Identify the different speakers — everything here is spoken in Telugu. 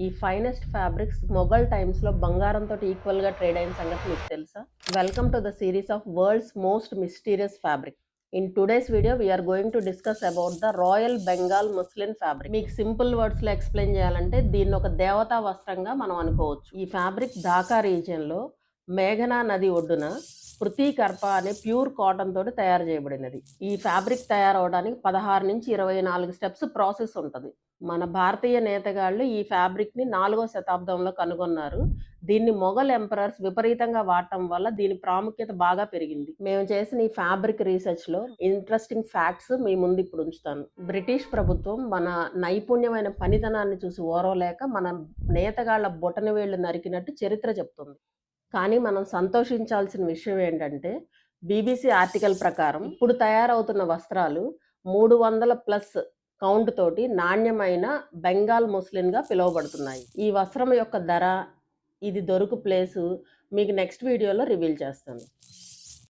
Speaker 1: ఈ ఫైనెస్ట్ ఫ్యాబ్రిక్స్ మొఘల్ టైమ్స్లో బంగారంతో ఈక్వల్గా ట్రేడ్ అయిన సంగతి మీకు తెలుసా? Welcome to the series of world's most mysterious fabric. In today's video we're going to discuss about the royal Bengal muslin fabric. మీకు సింపుల్ వర్డ్స్లో ఎక్స్ప్లెయిన్ చేయాలంటే దీన్ని ఒక దేవతా వస్త్రంగా మనం అనుకోవచ్చు. ఈ ఫ్యాబ్రిక్ ఢాకా రీజియన్లో మేఘనా నది ఒడ్డున పృథ్వీకర్ప అనే ప్యూర్ కాటన్ తోటి తయారు చేయబడినది. ఈ ఫ్యాబ్రిక్ తయారవడానికి 16 నుంచి 24 స్టెప్స్ ప్రాసెస్ ఉంటుంది. మన భారతీయ నేతగాళ్ళు ఈ ఫ్యాబ్రిక్ ని 4వ శతాబ్దంలో కనుగొన్నారు. దీన్ని మొఘల్ ఎంపరర్స్ విపరీతంగా వాడటం వల్ల దీని ప్రాముఖ్యత బాగా పెరిగింది. మేము చేసిన ఈ ఫ్యాబ్రిక్ రీసెర్చ్ లో ఇంట్రెస్టింగ్ ఫ్యాక్ట్స్ మీ ముందు ఇప్పుడు ఉంచుతాను. బ్రిటిష్ ప్రభుత్వం మన నైపుణ్యమైన పనితనాన్ని చూసి ఓరవలేక మన నేతగాళ్ల బొటనవేళ్లు నరికినట్టు చరిత్ర చెప్తుంది. కానీ మనం సంతోషించాల్సిన విషయం ఏంటంటే బీబీసీ ఆర్టికల్ ప్రకారం ఇప్పుడు తయారవుతున్న వస్త్రాలు 300+ కౌంట్ తోటి నాణ్యమైన బెంగాల్ ముస్లిన్గా పిలువబడుతున్నాయి. ఈ వస్త్రం యొక్క ధర, ఇది దొరుకు ప్లేసు మీకు నెక్స్ట్ వీడియోలో రివీల్ చేస్తాను.